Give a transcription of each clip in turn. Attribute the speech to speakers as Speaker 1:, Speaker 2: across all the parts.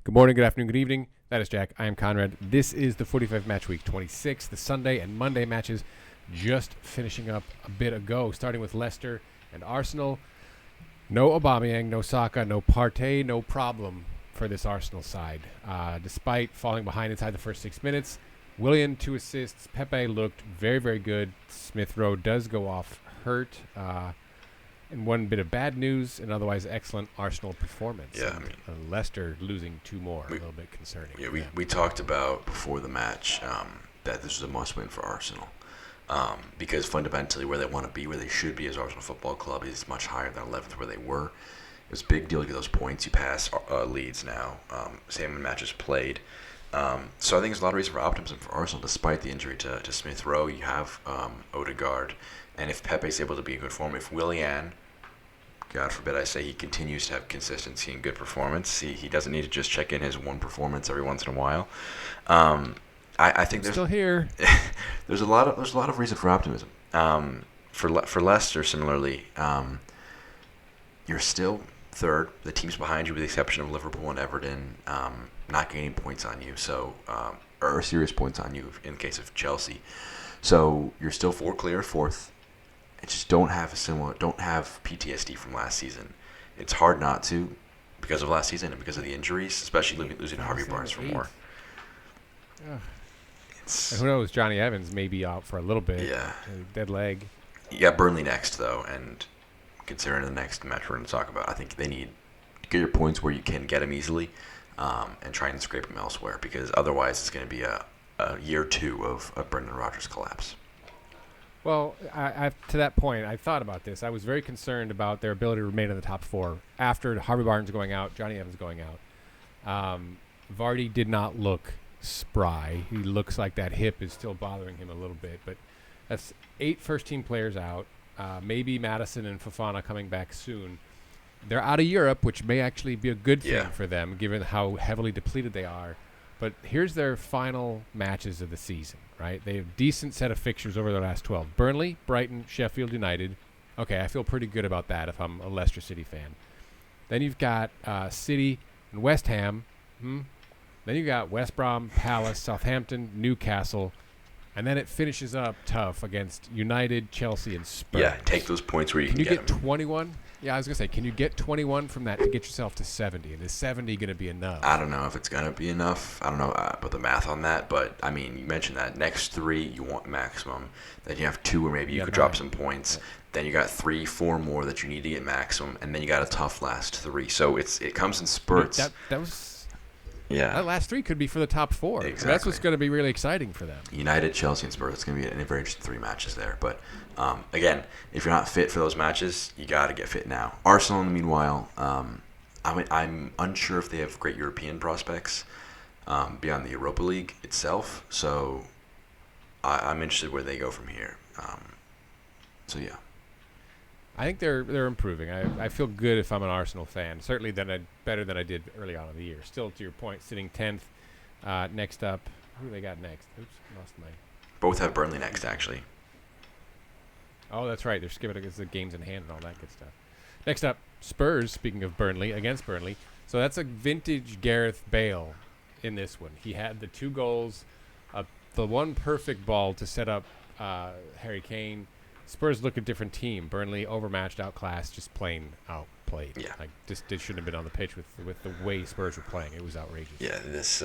Speaker 1: Good morning, good afternoon, good evening. That is Jack. I am Conrad. This is the 45 match week 26. The Sunday and Monday matches just finishing up a bit ago, starting with Leicester and Arsenal. No Aubameyang, no Saka, no Partey, no problem for this Arsenal side. Despite falling behind inside the first 6 minutes, Willian 2 assists. Pepe looked very, very good. Smith Rowe does go off hurt. And one bit of bad news, an otherwise excellent Arsenal performance.
Speaker 2: Yeah,
Speaker 1: Leicester losing two more, a little bit concerning.
Speaker 2: Yeah, we talked about before the match that this was a must-win for Arsenal because fundamentally where they want to be, where they should be as Arsenal Football Club is much higher than 11th where they were. It was a big deal to get those points. You pass Leeds now, same matches played. So I think there's a lot of reason for optimism for Arsenal despite the injury to Smith Rowe. You have Odegaard, and if Pepe's able to be in good form, if Willian, God forbid I say, he continues to have consistency and good performance. He doesn't need to just check in his one performance every once in a while. I think there's
Speaker 1: still here.
Speaker 2: there's a lot of reason for optimism. For Leicester, similarly, you're still third. The teams behind you, with the exception of Liverpool and Everton, not gaining points on you. So or serious points on you in the case of Chelsea. So you're still clear fourth. I just don't have PTSD from last season. It's hard not to because of last season and because of the injuries, especially losing Harvey Barnes for more.
Speaker 1: And who knows? Johnny Evans may be out for a little bit.
Speaker 2: Yeah.
Speaker 1: Dead leg.
Speaker 2: You got Burnley next, though, and considering the next match we're going to talk about, I think they need to get your points where you can get them easily and try and scrape them elsewhere because otherwise it's going to be a year two of Brendan Rodgers' collapse.
Speaker 1: Well, to that point, I thought about this. I was very concerned about their ability to remain in the top four after Harvey Barnes going out, Johnny Evans going out. Vardy did not look spry. He looks like that hip is still bothering him a little bit. But that's 8 first-team players out. Maybe Maddison and Fofana coming back soon. They're out of Europe, which may actually be a good thing for them, given how heavily depleted they are. But here's their final matches of the season, right? They have a decent set of fixtures over their last 12. Burnley, Brighton, Sheffield United. Okay, I feel pretty good about that if I'm a Leicester City fan. Then you've got City and West Ham. Then you've got West Brom, Palace, Southampton, Newcastle. And then it finishes up tough against United, Chelsea, and Spurs.
Speaker 2: Yeah, take those points where you can
Speaker 1: get them.
Speaker 2: Can
Speaker 1: you get 21? Yeah, I was going to say, can you get 21 from that to get yourself to 70? And is 70 going to be enough?
Speaker 2: I don't know if it's going to be enough. I don't know about the math on that. But, I mean, you mentioned that. Next 3, you want maximum. Then you have 2 where maybe you could drop some points. Yeah. Then you got 3, 4 more that you need to get maximum. And then you got a tough last 3. So it comes in spurts.
Speaker 1: That was...
Speaker 2: Yeah.
Speaker 1: That last 3 could be for the top 4.
Speaker 2: Exactly.
Speaker 1: That's what's going to be really exciting for them.
Speaker 2: United, Chelsea, and Spurs. It's going to be a very interesting 3 matches there. But, again, if you're not fit for those matches, you got to get fit now. Arsenal, in the meanwhile, I'm unsure if they have great European prospects beyond the Europa League itself. So I'm interested where they go from here. So, yeah.
Speaker 1: I think they're improving. I feel good if I'm an Arsenal fan. Certainly better than I did early on in the year. Still, to your point, sitting 10th. Next up, who do they got next? Oops, lost my...
Speaker 2: Both have Burnley next, actually.
Speaker 1: Oh, that's right. They're skipping against the games in hand and all that good stuff. Next up, Spurs, speaking of Burnley, against Burnley. So that's a vintage Gareth Bale in this one. He had the 2 goals, the one perfect ball to set up Harry Kane. Spurs look a different team. Burnley overmatched, outclassed, just plain outplayed.
Speaker 2: Yeah.
Speaker 1: Like just shouldn't have been on the pitch with the way Spurs were playing. It was outrageous.
Speaker 2: Yeah, this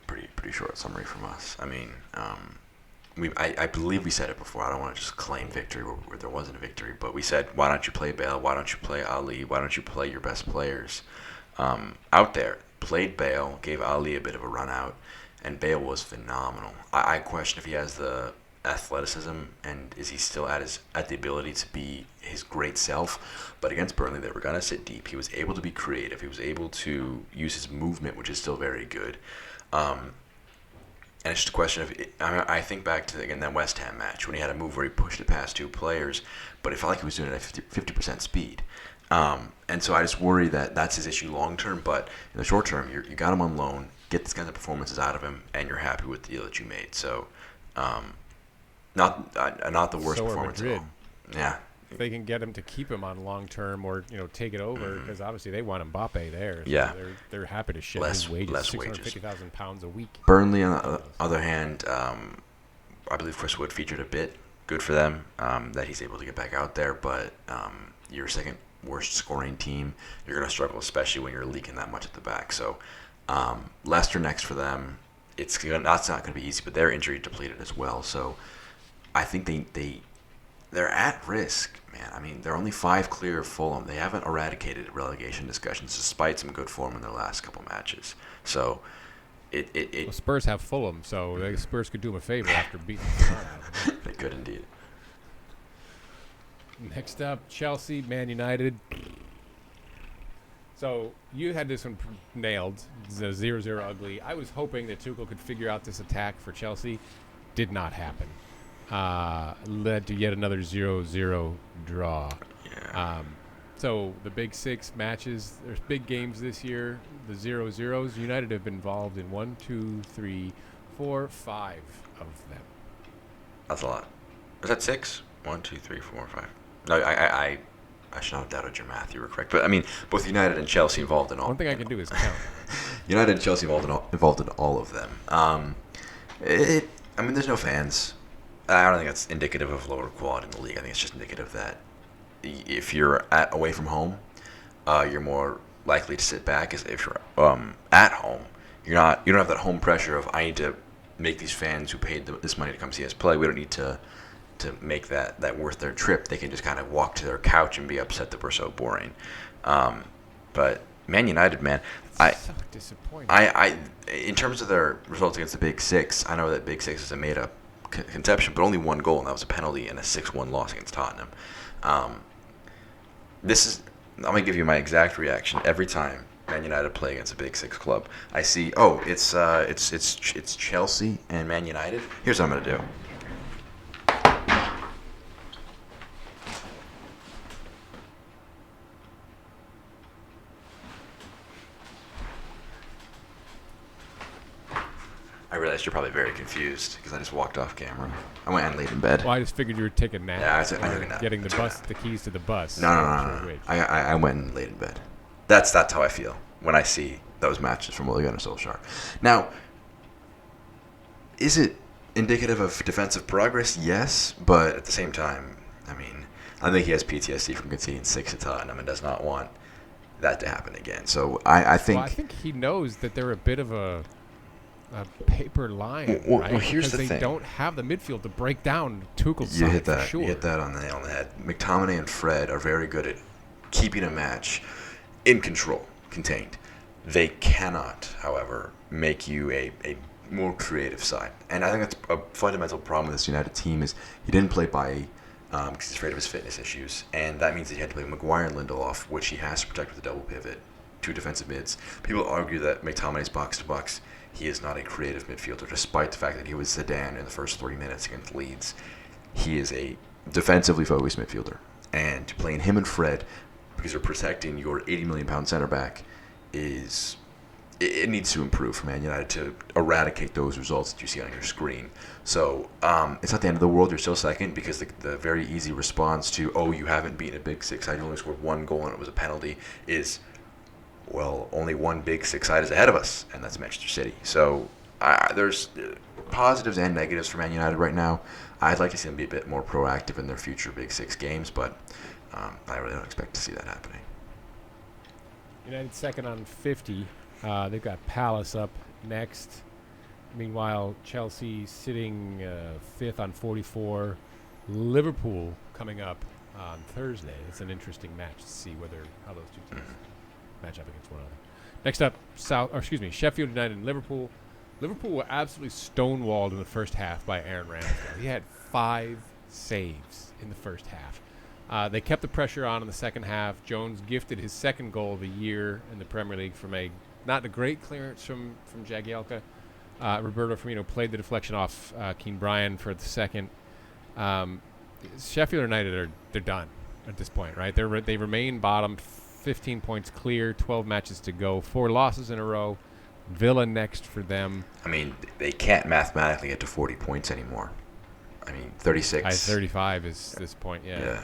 Speaker 2: pretty short summary from us. I mean, I believe we said it before. I don't want to just claim victory where there wasn't a victory, but we said, why don't you play Bale? Why don't you play Ali? Why don't you play your best players out there? Played Bale, gave Ali a bit of a run out, and Bale was phenomenal. I question if he has the athleticism and is he still at the ability to be his great self. But against Burnley, they were going to sit deep. He was able to be creative. He was able to use his movement, which is still very good. And it's just a question of, I think back to, again, that West Ham match when he had a move where he pushed it past 2 players, but it felt like he was doing it at 50% speed. And so I just worry that that's his issue long term, but in the short term, you got him on loan, get these kinds of performances out of him, and you're happy with the deal that you made. So, not the worst performance at all. Yeah,
Speaker 1: if they can get him to keep him on long term or take it over, because obviously they want Mbappe there. So
Speaker 2: Yeah.
Speaker 1: they're happy to ship his wages, £650,000 a week.
Speaker 2: Burnley, on the other hand, I believe Chris Wood featured a bit. Good for them that he's able to get back out there, but your second worst scoring team, you're going to struggle, especially when you're leaking that much at the back. So Leicester next for them. That's not going to be easy, but they're injury depleted as well. So I think they're at risk, man. I mean, they're only 5 clear of Fulham. They haven't eradicated relegation discussions despite some good form in their last couple matches. So
Speaker 1: well, Spurs have Fulham, so the Spurs could do them a favor after beating them.
Speaker 2: They could indeed.
Speaker 1: Next up, Chelsea, Man United. So you had this one nailed. It's a 0-0 ugly. I was hoping that Tuchel could figure out this attack for Chelsea. Did not happen. Led to yet another 0-0 draw.
Speaker 2: Yeah.
Speaker 1: So the big 6 matches, there's big games this year. The 0-0s, United have been involved in 1, 2, 3, 4, 5 of them.
Speaker 2: That's a lot. Is that 6? 1, 2, 3, 4, 5. No, I should not have doubted your math. You were correct. But I mean, both United and Chelsea involved in all.
Speaker 1: One thing I can do is count.
Speaker 2: United and Chelsea involved in all of them. I mean, there's no fans. I don't think that's indicative of lower quality in the league. I think it's just indicative that if you're away from home, you're more likely to sit back. As if you're at home, you don't have that home pressure of I need to make these fans who paid this money to come see us play. We don't need to make that worth their trip. They can just kind of walk to their couch and be upset that we're so boring. But Man United, man,
Speaker 1: so disappointing.
Speaker 2: In terms of their results against the Big Six, I know that Big Six is a made-up conception, but only 1 goal, and that was a penalty and a 6-1 loss against Tottenham. I'm gonna give you my exact reaction every time Man United play against a Big Six club. I see, it's Chelsea and Man United. Here's what I'm gonna do. I realized you're probably very confused because I just walked off camera. I went and laid in bed.
Speaker 1: Well, I just figured you were taking a nap.
Speaker 2: Yeah, I took a nap.
Speaker 1: Getting the keys to the bus.
Speaker 2: No. I went and laid in bed. That's how I feel when I see those matches from Ole Gunnar Solskjaer. Now, is it indicative of defensive progress? Yes, but at the same time, I mean, I think he has PTSD from conceding 6 at Tottenham and does not want that to happen again. So I think...
Speaker 1: Well, I think he knows that they're a bit of a paper line, right?
Speaker 2: Well, here's the
Speaker 1: thing. Because they don't have the midfield to break down Tuchel's side, for sure.
Speaker 2: You hit that on the nail on the head. McTominay and Fred are very good at keeping a match in control, contained. They cannot, however, make you a more creative side. And I think that's a fundamental problem with this United team is he didn't play Bailly because he's afraid of his fitness issues. And that means that he had to play Maguire and Lindelof, which he has to protect with a double pivot, 2 defensive mids. People argue that McTominay's box-to-box. He is not a creative midfielder, despite the fact that he was Zidane in the first 3 minutes against Leeds. He is a defensively focused midfielder. And playing him and Fred, because they're protecting your £80 million center back, it needs to improve for Man United to eradicate those results that you see on your screen. So it's not the end of the world. You're still second because the very easy response to, you haven't beaten a Big Six side, you only scored 1 goal and it was a penalty, is... well, only 1 Big Six side is ahead of us, and that's Manchester City. So there's positives and negatives for Man United right now. I'd like to see them be a bit more proactive in their future Big Six games, but I really don't expect to see that happening.
Speaker 1: United second on 50. They've got Palace up next. Meanwhile, Chelsea sitting 5th on 44. Liverpool coming up on Thursday. It's an interesting match to see how those 2 teams match up against one another. Next up, Sheffield United and Liverpool. Liverpool were absolutely stonewalled in the first half by Aaron Ramsdale. He had 5 saves in the first half. They kept the pressure on in the second half. Jones gifted his 2nd goal of the year in the Premier League from not a great clearance from Jagielka. Roberto Firmino played the deflection off Keane Bryan for the 2nd. Sheffield United they're done at this point, right? They remain bottom. 15 points clear, 12 matches to go, 4 losses in a row. Villa next for them.
Speaker 2: I mean, they can't mathematically get to 40 points anymore. I mean, 36.
Speaker 1: 35 is this point, yeah.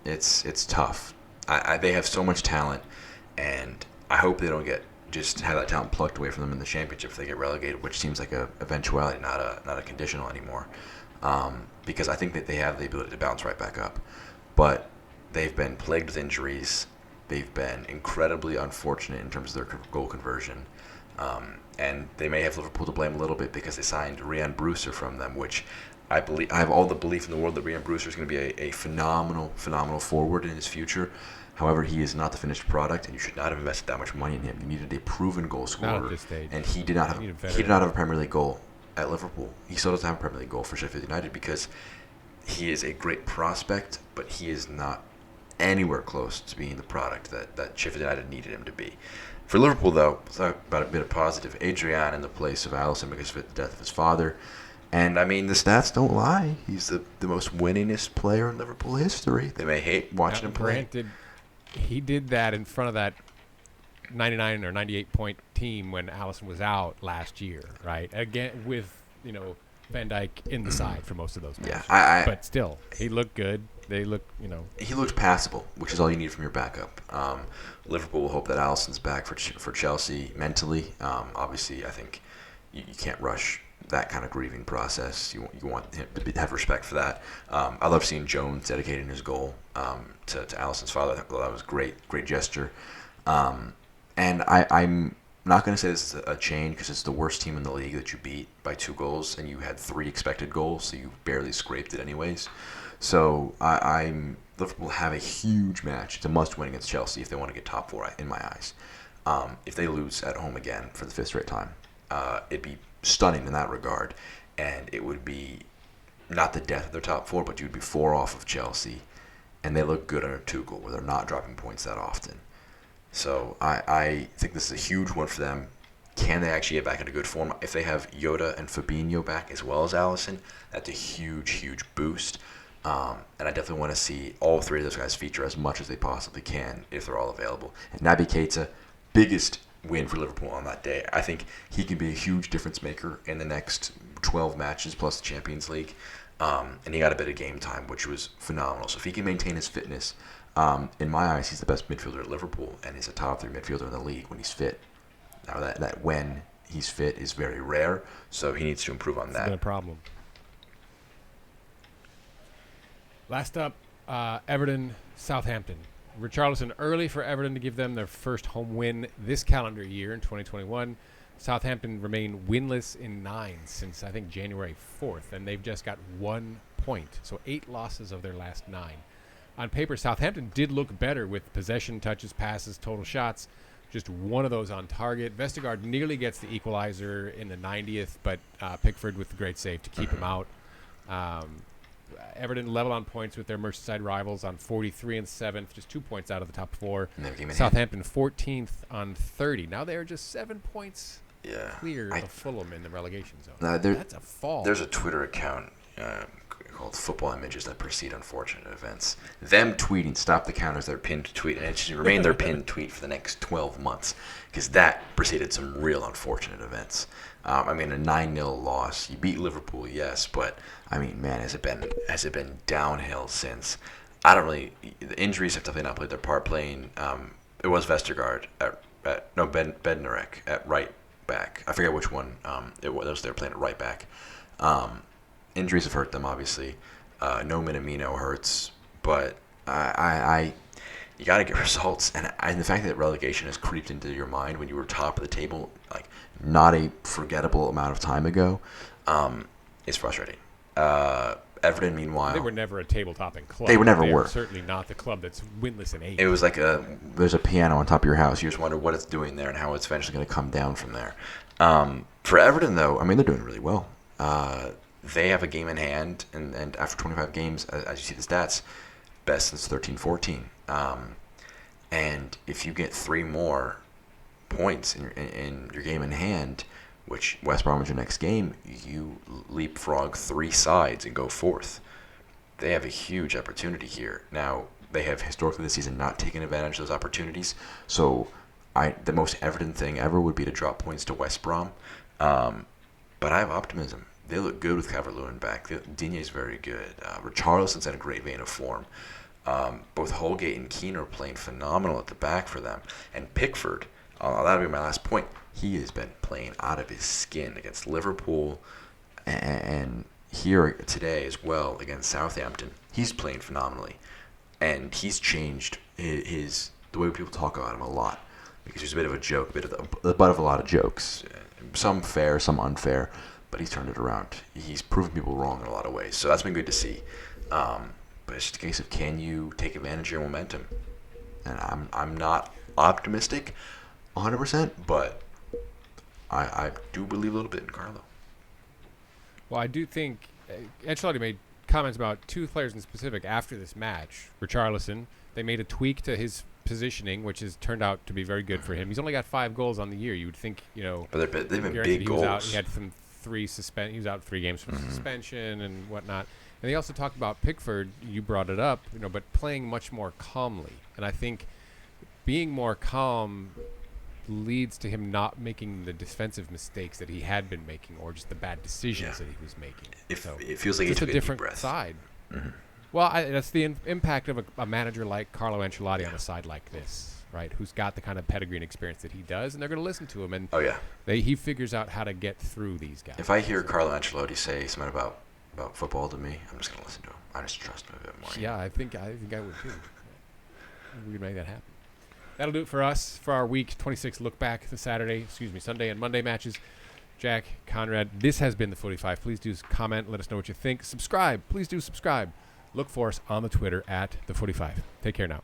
Speaker 2: Yeah, it's tough. They have so much talent, and I hope they don't just have that talent plucked away from them in the championship if they get relegated, which seems like a eventuality, not a conditional anymore. Because I think that they have the ability to bounce right back up, but they've been plagued with injuries. They've been incredibly unfortunate in terms of their goal conversion. And they may have Liverpool to blame a little bit because they signed Ryan Brewster from them, which I have all the belief in the world that Ryan Brewster is going to be a phenomenal forward in his future. However, he is not the finished product, and you should not have invested that much money in him. You needed a proven goal scorer,
Speaker 1: Not at this stage.
Speaker 2: and he did not have a Premier League goal at Liverpool. He still doesn't have a Premier League goal for Sheffield United because he is a great prospect, but he is not anywhere close to being the product that Sheffield United needed him to be. For Liverpool, though, let's talk about a bit of positive. Adrian in the place of Alisson because of the death of his father. And, I mean, the stats don't lie. He's the most winningest player in Liverpool history. They may hate watching him play.
Speaker 1: Granted, he did that in front of that 99 or 98-point team when Alisson was out last year, right? Again, with, Van Dijk in the side for most of those matches.
Speaker 2: Yeah,
Speaker 1: but still, he looked good. They look,
Speaker 2: He looked passable, which is all you need from your backup. Liverpool will hope that Alisson's back for Chelsea mentally. Obviously, I think you can't rush that kind of grieving process. You want him to have respect for that. I love seeing Jones dedicating his goal to Alisson's father. I thought that was great gesture. And I'm not going to say this is a chain because it's the worst team in the league that you beat by 2 goals, and you had 3 expected goals, so you barely scraped it anyways. So Liverpool have a huge match. It's a must-win against Chelsea if they want to get top 4 in my eyes. If they lose at home again for the 5th straight time, it'd be stunning in that regard, and it would be not the death of their top 4, but you'd be 4 off of Chelsea, and they look good under Tuchel, where they're not dropping points that often. So I think this is a huge one for them. Can they actually get back into good form? If they have Yoda and Fabinho back as well as Alisson, that's a huge boost. And I definitely want to see all 3 of those guys feature as much as they possibly can if they're all available. And Naby Keita, biggest win for Liverpool on that day. I think he can be a huge difference maker in the next 12 matches plus the Champions League. And he got a bit of game time, which was phenomenal. So if he can maintain his fitness, in my eyes, he's the best midfielder at Liverpool, and he's a top 3 midfielder in the league when he's fit. Now that when he's fit is very rare, so he needs to improve on that.
Speaker 1: It's been a problem. Last up, Everton, Southampton. Richarlison early for Everton to give them their first home win this calendar year in 2021. Southampton remain winless in 9 since, I think, January 4th, and they've just got 1 point. So 8 losses of their last 9. On paper, Southampton did look better with possession, touches, passes, total shots. Just one of those on target. Vestergaard nearly gets the equalizer in the 90th, but Pickford with the great save to keep him out. Everton level on points with their Merseyside rivals on 43 and 7th, just 2 points out of the top 4. Southampton 14th on 30. Now they are just 7 points clear of Fulham in the relegation zone. That's a fall.
Speaker 2: There's a Twitter account called Football Images that precede unfortunate events. Them tweeting "Stop the Count" as their pinned tweet, and it should remain their pinned tweet for the next 12 months because that preceded some real unfortunate events. A 9-0 loss. You beat Liverpool, yes, but man, has it been downhill since? The injuries have definitely not played their part. Playing, it was Vestergaard Bednarek at right back. I forget which one. They were playing at right back. Injuries have hurt them, obviously. No Minamino hurts, but you got to get results. And the fact that relegation has creeped into your mind when you were top of the table, like not a forgettable amount of time ago, is frustrating. Everton, meanwhile,
Speaker 1: they were never a table-topping club.
Speaker 2: They were
Speaker 1: certainly not the club that's winless in 8.
Speaker 2: It was like there's a piano on top of your house. You just wonder what it's doing there and how it's eventually going to come down from there. For Everton, though, they're doing really well. They have a game in hand, and after 25 games, as you see the stats, best since 13-14. And if you get 3 more points in your game in hand, which West Brom is your next game, you leapfrog 3 sides and go 4th. They have a huge opportunity here. Now, they have historically this season not taken advantage of those opportunities, so the most Everton thing ever would be to drop points to West Brom. But I have optimism. They look good with Calvert-Lewin back. Digne's very good. Richarlison's in a great vein of form. Both Holgate and Keane are playing phenomenal at the back for them. And Pickford, that'll be my last point. He has been playing out of his skin against Liverpool and here today as well against Southampton. He's playing phenomenally. And he's changed the way people talk about him a lot. Because he's a bit of a joke, the butt of a lot of jokes. Some fair, some unfair. But he's turned it around. He's proven people wrong in a lot of ways. So that's been good to see. But it's just a case of, can you take advantage of your momentum? And I'm not optimistic 100%, but I do believe a little bit in Carlo.
Speaker 1: Well, I do think Ancelotti made comments about two players in specific after this match. Richarlison, they made a tweak to his positioning, which has turned out to be very good for him. He's only got 5 goals on the year. You would think,
Speaker 2: But they've been big goals.
Speaker 1: He had some he was out 3 games from suspension and whatnot. And they also talked about Pickford. You brought it up, but playing much more calmly. And I think being more calm leads to him not making the defensive mistakes that he had been making, or just the bad decisions that he was making.
Speaker 2: It feels like
Speaker 1: it's
Speaker 2: a
Speaker 1: different
Speaker 2: breath.
Speaker 1: Side.
Speaker 2: Mm-hmm.
Speaker 1: Well, that's the impact of a manager like Carlo Ancelotti on a side like this, right? Who's got the kind of pedigree and experience that he does, and they're going to listen to him. And he figures out how to get through these guys.
Speaker 2: If I hear Carlo Ancelotti say something about football to me, I'm just going to listen to him. I just trust him a bit more.
Speaker 1: Yeah, I think I would too. We could make that happen. That'll do it for us for our week 26 look back the Sunday and Monday matches. Jack, Conrad, this has been the Footy 5. Please do comment, let us know what you think. Subscribe. Please do subscribe. Look for us on the Twitter at the Footy 5. Take care now.